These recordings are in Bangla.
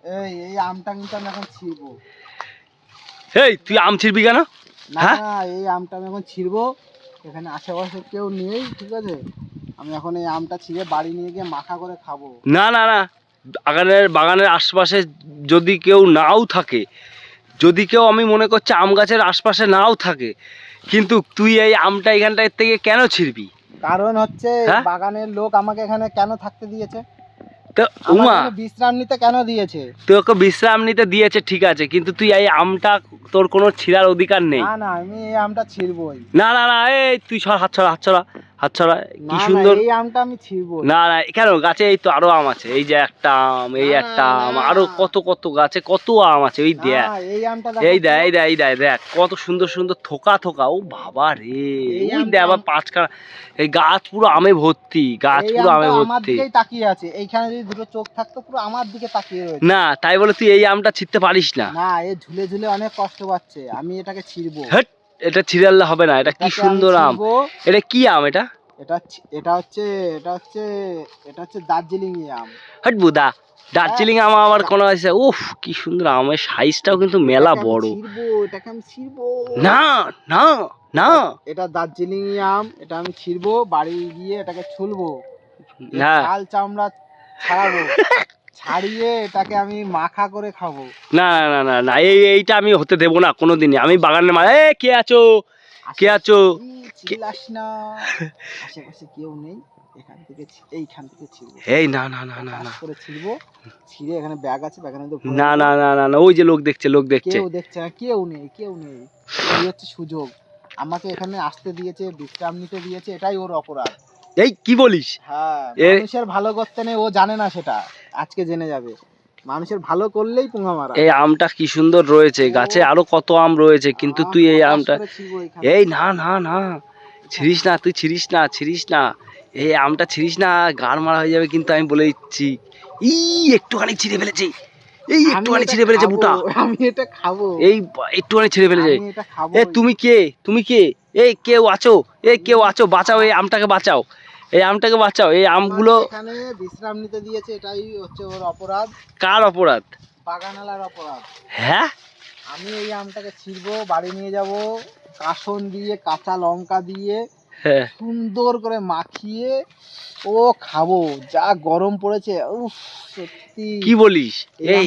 এই আমটা কিন্তু আমি এখন ছিড়বো। এই তুই আম ছিড়বি কেন? না না, এই আমটা আমি এখন ছিড়বো। এখানে আশেপাশে কেউ নেই, ঠিক আছে? আমি এখন এই আমটা ছিঁড়ে বাড়ি নিয়ে গিয়ে মাখা করে খাবো। না না না, বাগানের আশপাশে যদি কেউ নাও থাকে, যদি কেউ আমি মনে করছি আম গাছের আশপাশে নাও থাকে, কিন্তু তুই এই আমটা এখানটার থেকে কেন ছিড়বি? কারণ হচ্ছে হ্যাঁ? বাগানের লোক আমাকে এখানে কেন থাকতে দিয়েছে, তো উমা আমাকে বিশ্রাম নিতে কেন দিয়েছে? তোকে বিশ্রাম নিতে দিয়েছে ঠিক আছে, কিন্তু তুই এই আমটা তোর কোনো ছিঁড়ার অধিকার নেই। না না, আমি এই আমটা ছিড়বই। না না না, এই তুই হাত ছড়া হাত ছড়া হাত ছড়া। কি না না, সুন্দর। এই আমটা আমি ছিড়বই। না না, কেন? গাছে এই তো আরো আম আছে, এই যে একটা আম, এই না, একটা আম, না। আরো কত কত গাছে কত আম আছে, ওই দেখ। না, এই আমটা এই দেখো দেখ তো। এই দেখ দেখ কত সুন্দর সুন্দর থোকা থোকা। ও বাবা রে, এই ওই আমটা দেখ আবার পাঁচখানা। এই গাছ পুরো আমে ভর্তি, গাছ এই পুরো আমে আমটা আমার ভর্তি। দিকেই তাকিয়ে আছে। এইখানে যদি দুটো চোখ থাকতো, পুরো আমার দিকে তাকিয়ে রয়েছে। না তাই বলে তুই এই আমটা ছিঁড়তে পারিস না। না, এ ঝুলে ঝুলে অনেক কষ্ট পাচ্ছে, আমি এটাকে ছিড়বো। হ্যাট, এটা ছিঁড়ালে হবে না। এটা কি এটাকে আমি সুন্দর আম। ছিড়বো। এটা কি আম এটা? এটা হচ্ছে দার্জিলিং আম। হট বুদা, দার্জিলিং আম আমার কোনো আছে? উফ কি সুন্দর আমের সাইজটাও কিন্তু মেলা বড়। এটাকে আমি ছিড়বো। না না না এটা দার্জিলিং আম, এটা আমি ছিড়বো, বাড়ি গিয়ে এটাকে ছুলবো, না ছাল চামড়া ছাড়াবো, ছাড়িয়ে এটাকে আমি মাখা করে খাবো। না না না না, এইটা আমি হতে দেবো না কোনোদিনই। আমি বাগানের কে আছো? কে আছো? চিল্লাস না, আশেপাশে কেউ নেই। এইখান থেকে ছিড়বো। এই না না না না না করে ছিড়বো, ছিড়ে এখানে ব্যাগ আছে, ব্যাগের মধ্যে ভরে না দেবো। না না না না, ওই যে লোক দেখছে লোক দেখছে। কেউ দেখছে না, কেউ নেই, কেউ নেই। এই হচ্ছে সুযোগ, আমাকে এখানে আসতে দিয়েছে, বিশ্রাম নিতে দিয়েছে, এটাই ওর অপরাধ। এই কি বলিস? হ্যাঁ, মানুষের ভালো করতে নেই, ও জানে না সেটা, আজকে জেনে যাবে। মানুষের ভালো করলেই পুঙ্গা মারা। এই আমটা কি সুন্দর রয়েছে, গাছে আরো কত আম রয়েছে, কিন্তু তুই এই আমটা। এই না না না, ছিড়িস না, তুই ছিড়িস না, ছিড়িস না, এই আমটা ছিড়িস না, গাড় মারা হয়ে যাবে কিন্তু, আমি বলে দিচ্ছি। একটুখানি ছিঁড়ে ফেলেছে, এই একটুখানি ছিঁড়ে ফেলেছে বুটা। আমি এটা খাবো, এই একটুখানি ছিঁড়ে ফেলেছে। আমি এটা খাবো। তুমি কে? তুমি কে? এই কেউ আছো? এই কেউ আছো? বাঁচাও, এই আমটাকে বাঁচাও, এই আমটাকে বাঁচাও। এই আমগুলো এখানে বিশ্রাম নিতে দিয়েছে, এটাই হচ্ছে ওর অপরাধ। কার অপরাধ? বাগানালার অপরাধ। হ্যাঁ, আমি এই আমটাকে ছিড়বো, বাড়ি নিয়ে যাব, কাসন দিয়ে, কাঁচা লঙ্কা দিয়ে হ্যাঁ, সুন্দর করে মাখিয়ে ও খাবো। যা গরম পড়েছে, উফ সত্যি। কি বলিস? এই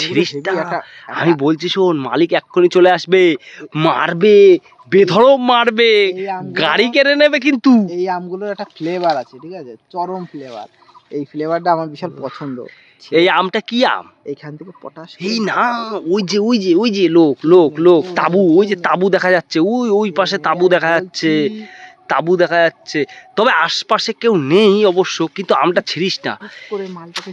ছিড়িস না, আমি বলছি শোন, মালিক এক্ষুনি চলে আসবে, মারবে, বেধড়ক মারবে, গাড়ি কেড়ে নেবে কিন্তু। এই আমগুলোর একটা ফ্লেভার আছে, ঠিক আছে, চরম ফ্লেভার। এই ফ্লেভারটা আমার বিশাল পছন্দ। এই আমটা কি আম? এইখান থেকে পটাশ। এই না, ওই যে লোক লোক লোক, তাবু, ওই যে তাবু দেখা যাচ্ছে, ওই পাশে তাবু দেখা যাচ্ছে, তাবু দেখা যাচ্ছে। তবে আশপাশে কেউ নেই অবশ্য, কিন্তু আমটা ছিড়িস না,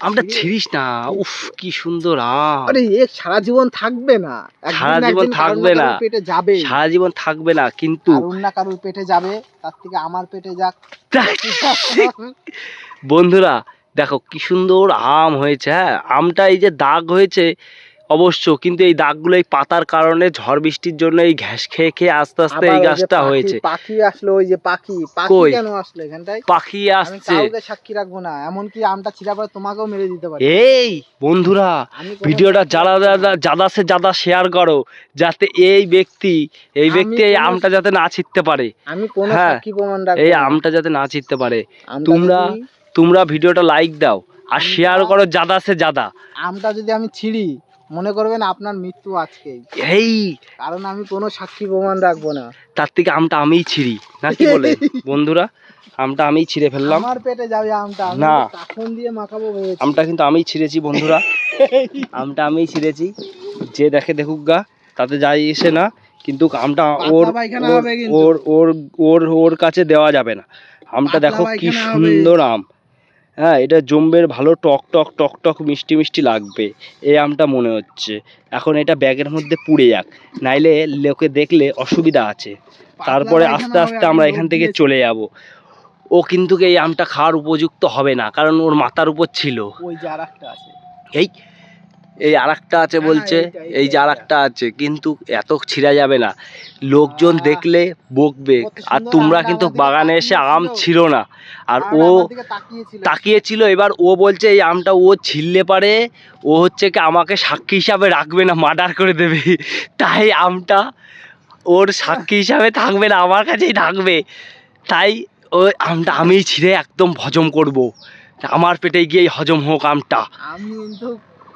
আমটা ছিড়িস না। উফ কি সুন্দর আম। আরে এ সারা জীবন থাকবে না, সারা জীবন থাকবে না, পেটে যাবে, সারা জীবন থাকবে না, কিন্তু কারুর না কারুর পেটে যাবে, তার থেকে আমার পেটে যাক। বন্ধুরা দেখো কি সুন্দর আম হয়েছে। হ্যাঁ, আমটা এই যে দাগ হয়েছে অবশ্য, কিন্তু এই দাগগুলো এই পাতার কারণে, ঝড় বৃষ্টির জন্য এই ঘ্যাস খেয়ে খেয়ে আস্তে আস্তে এই গাছটা হয়েছে। পাখি আসলো, ওই যে পাখি কেন আসলো এখানটায়? পাখি আসছে, কাউকে সাক্ষী রাখবো না, এমনকি আমটা ছিঁড়া পরে তোমাকেও মেরে দিতে পারে। এই বন্ধুরা, ভিডিওটা যারা শেয়ার করো, যাতে এই ব্যক্তি এই আমটা যাতে না ছিঁড়তে পারে। আমি কোনো সাক্ষী প্রমাণ রাখবো এই না, আমটা যাতে না ছিঁড়তে পারে। তোমরা ভিডিওটা লাইক দাও আর শেয়ার করো যাদা। আমটা যদি আমি ছিঁড়ি, মনে করবেন আপনার মৃত্যু আজকেই, কারণ আমি কোনো সাক্ষী প্রমাণ রাখবো না। তার থেকে আমটা আমিই ছিঁড়ি, নাকি বলে বন্ধুরা? আমটা আমিই ছিঁড়ে ফেললাম। আমার পেটে যাবে আমটা, না, কাফন দিয়ে মাখাবো ভেবেছি। আমটা কিন্তু আমিই ছিঁড়েছি বন্ধুরা, আমটা আমিই ছিঁড়েছি। যে দেখে দেখুক গা, তাতে যাই এসে না, কিন্তু আমটা ওর কাছে দেওয়া যাবে না। আমটা দেখো কি সুন্দর আম। হ্যাঁ, এটা জম্বের ভালো টক টক টক টক মিষ্টি মিষ্টি লাগবে এই আমটা মনে হচ্ছে। এখন এটা ব্যাগের মধ্যে পুড়ে যাক, নাইলে লোকে দেখলে অসুবিধা আছে। তারপরে আস্তে আস্তে আমরা এখান থেকে চলে যাব। ও কিন্তু এই আমটা খাওয়ার উপযুক্ত হবে না, কারণ ওর মাথার উপর ছিল। ওই যে আরেকটা আছে। এই এই আরেকটা আছে বলছে, এই যে আরেকটা আছে, কিন্তু এত ছিঁড়া যাবে না, লোকজন দেখলে বকবে। আর তোমরা কিন্তু বাগানে এসে আম ছিল না, আর ও তাকিয়েছিল। এবার ও বলছে এই আমটা ও ছিললে পারে ও হচ্ছে কি আমাকে সাক্ষী হিসাবে রাখবে না, মার্ডার করে দেবে, তাই আমটা ওর সাক্ষী হিসাবে থাকবে না, আমার কাছেই থাকবে। তাই ওই আমটা আমিই ছিঁড়ে একদম হজম করব, আমার পেটে গিয়ে হজম হোক আমটা। আমি কিন্তু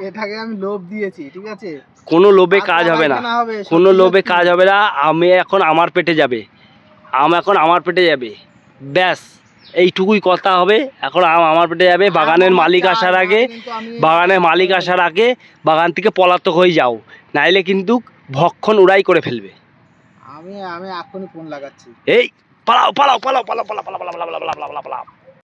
এটাকে আমি লোভ দিয়েছি, ঠিক আছে? কোনো লোভে কাজ হবে না, কোনো লোভে কাজ হবে না। আমি এখন আমার পেটে যাবে, আম এখন আমার পেটে যাবে, ব্যাস এইটুকুই কথা হবে। এখন আম আমার পেটে যাবে। বাগানের মালিক আসার আগে, বাগানের মালিক আসার আগে বাগান থেকে পলাতক হয়ে যাও, নাইলে কিন্তু ভক্ষণ উড়াই করে ফেলবে। আমি এখনই ফোন লাগাচ্ছি। এই পালাও পালাও পালাও পালাও পালাও পালাও পালাও পালাও পালাও পালাও পালাও।